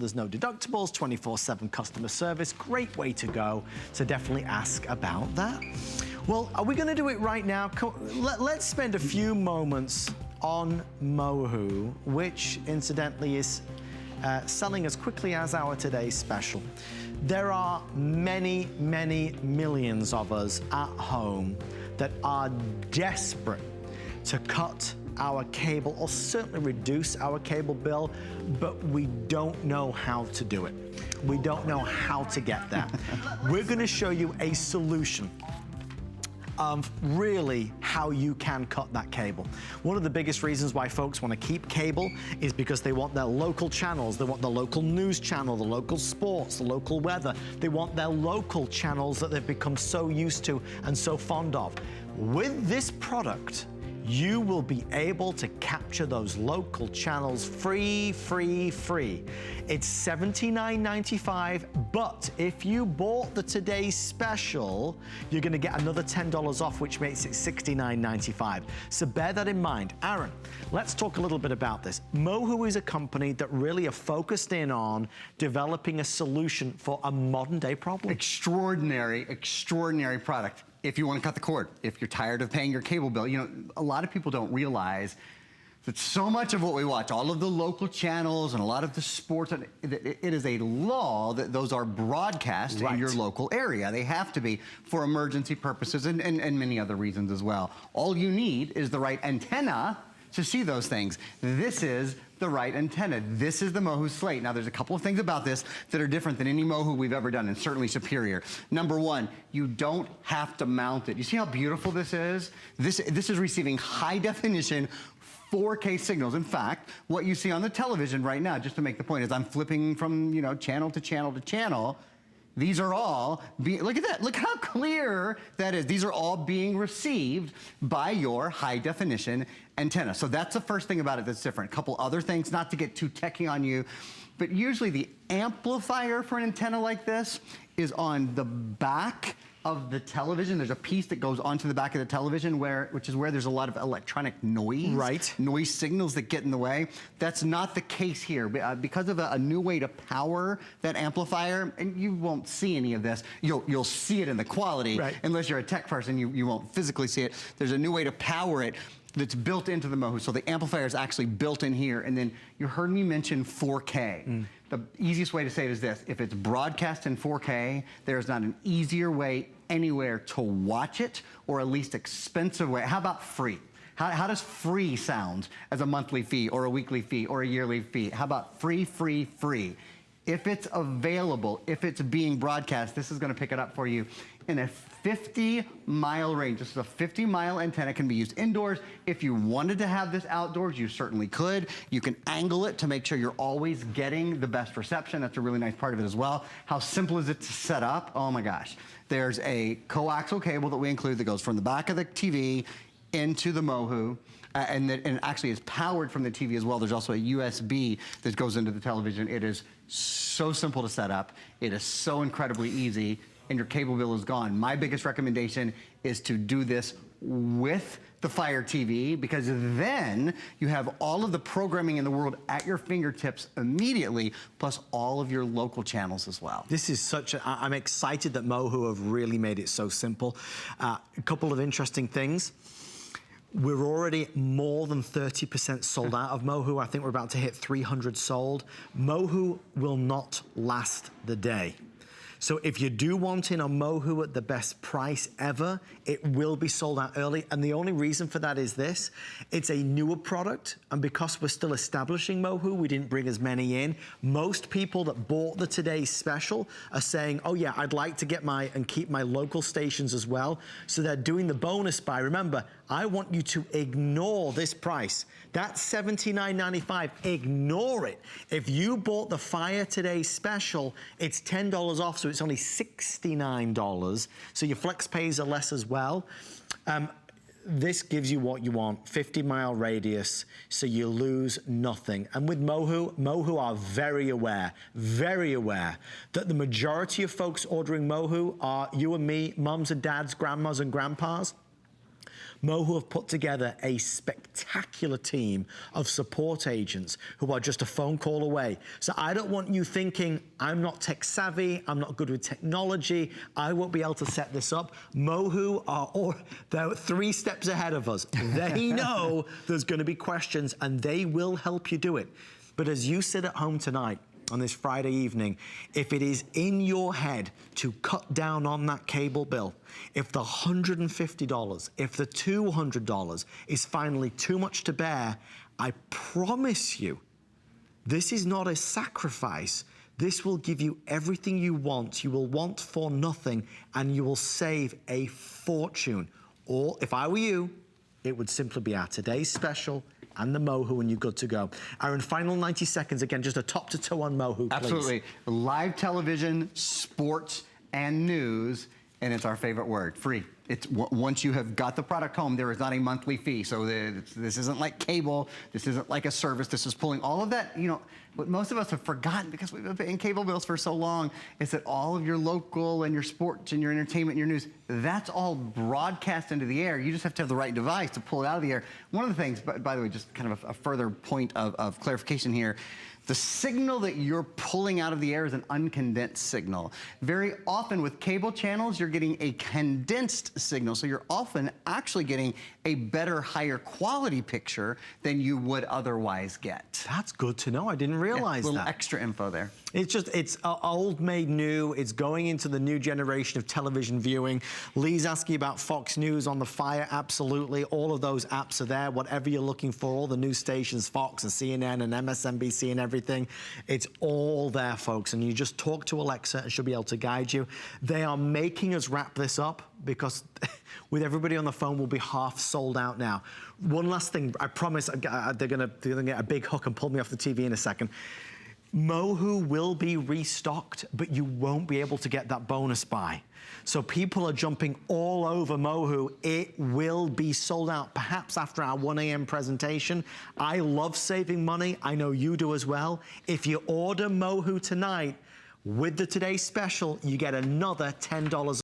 there's no deductibles, 24/7 customer service. Great way to go. So definitely ask about that. Well, are we gonna do it right now? Let's spend a few moments on Mohu, which incidentally is selling as quickly as our today's special. There are many, many millions of us at home that are desperate to cut our cable or certainly reduce our cable bill, but we don't know how to do it. We don't know how to get there. We're gonna show you a solution of really how you can cut that cable. One of the biggest reasons why folks want to keep cable is because they want their local channels, they want the local news channel, the local sports, the local weather. They want their local channels that they've become so used to and so fond of. With this product, you will be able to capture those local channels free. It's $79.95, but if you bought the today's special, you're gonna get another $10 off, which makes it $69.95. So bear that in mind. Aaron, let's talk a little bit about this. Mohu is a company that really are focused in on developing a solution for a modern day problem. Extraordinary product. If you want to cut the cord, if you're tired of paying your cable bill, you know, a lot of people don't realize that so much of what we watch, all of the local channels and a lot of the sports, it is a law that those are broadcast in your local area. They have to be for emergency purposes and many other reasons as well. All you need is the right antenna to see those things. This is the right antenna. This is the Mohu Slate. Now there's a couple of things about this that are different than any Mohu we've ever done and certainly superior. Number one, you don't have to mount it. You see how beautiful this is? This is receiving high definition 4K signals. In fact, what you see on the television right now, just to make the point, is I'm flipping from, you know, channel to channel to channel. These are all, look at that, look how clear that is. These are all being received by your high definition antenna. So that's the first thing about it that's different. A couple other things, not to get too techie on you, but usually the amplifier for an antenna like this is on the back of the television. There's a piece that goes onto the back of the television which is where there's a lot of electronic noise. Right. Noise signals that get in the way. That's not the case here. Because of a new way to power that amplifier, and you won't see any of this. You'll see it in the quality. Right. Unless you're a tech person, you won't physically see it. There's a new way to power it that's built into the Mohu. So the amplifier is actually built in here. And then you heard me mention 4K. The easiest way to say it is this: if it's broadcast in 4K, there's not an easier way anywhere to watch it, or at least expensive way. How about free? How does free sound as a monthly fee or a weekly fee or a yearly fee? How about free? If it's available, if it's being broadcast, this is gonna pick it up for you in a 50-mile range. This is a 50-mile antenna, can be used indoors. If you wanted to have this outdoors, you certainly could. You can angle it to make sure you're always getting the best reception. That's a really nice part of it as well. How simple is it to set up? Oh my gosh. There's a coaxial cable that we include that goes from the back of the TV into the Mohu. And actually is powered from the TV as well. There's also a USB that goes into the television. It is so simple to set up. It is so incredibly easy, and your cable bill is gone. My biggest recommendation is to do this with the Fire TV, because then you have all of the programming in the world at your fingertips immediately, plus all of your local channels as well. This is I'm excited that Mohu have really made it so simple. A couple of interesting things. We're already more than 30% sold out of Mohu. I think we're about to hit 300 sold. Mohu will not last the day. So if you do want in on Mohu at the best price ever, it will be sold out early. And the only reason for that is this: it's a newer product, and because we're still establishing Mohu, we didn't bring as many in. Most people that bought the today's special are saying, oh yeah, I'd like to get and keep my local stations as well. So they're doing the bonus buy. Remember, I want you to ignore this price. That's $79.95, ignore it. If you bought the Fire Today special, it's $10 off, so it's only $69. So your flex pays are less as well. This gives you what you want, 50-mile radius, so you lose nothing. And with Mohu are very aware that the majority of folks ordering Mohu are you and me, mums and dads, grandmas and grandpas. Mohu have put together a spectacular team of support agents who are just a phone call away. So I don't want you thinking, I'm not tech savvy, I'm not good with technology, I won't be able to set this up. Mohu they're 3 steps ahead of us. They know there's going to be questions and they will help you do it. But as you sit at home tonight, on this Friday evening, if it is in your head to cut down on that cable bill, if the $150, if the $200 is finally too much to bear, I promise you, this is not a sacrifice. This will give you everything you want. You will want for nothing, and you will save a fortune. Or if I were you, it would simply be our today's special and the Mohu, and you're good to go. Our final 90 seconds, again, just a top to toe on Mohu, please. Absolutely. Live television, sports, and news, and it's our favorite word, free. It's once you have got the product home, there is not a monthly fee. So this isn't like cable, this isn't like a service, this is pulling all of that, you know, what most of us have forgotten because we've been paying cable bills for so long is that all of your local and your sports and your entertainment and your news, that's all broadcast into the air. You just have to have the right device to pull it out of the air. One of the things, by the way, just kind of a further point of clarification here, the signal that you're pulling out of the air is an uncondensed signal. Very often with cable channels, you're getting a condensed signal, so you're often actually getting a better, higher quality picture than you would otherwise get. That's good to know. I didn't realize that. A little extra info there. It's old made new. It's going into the new generation of television viewing. Lee's asking about Fox News on the Fire. Absolutely. All of those apps are there. Whatever you're looking for, all the news stations, Fox and CNN and MSNBC and everything, it's all there, folks. And you just talk to Alexa and she'll be able to guide you. They are making us wrap this up because with everybody on the phone, we'll be half sold out now. One last thing. I promise they're gonna get a big hook and pull me off the TV in a second. Mohu will be restocked, but you won't be able to get that bonus buy. So people are jumping all over Mohu. It will be sold out, perhaps after our 1 a.m. presentation. I love saving money. I know you do as well. If you order Mohu tonight with the Today Special, you get another $10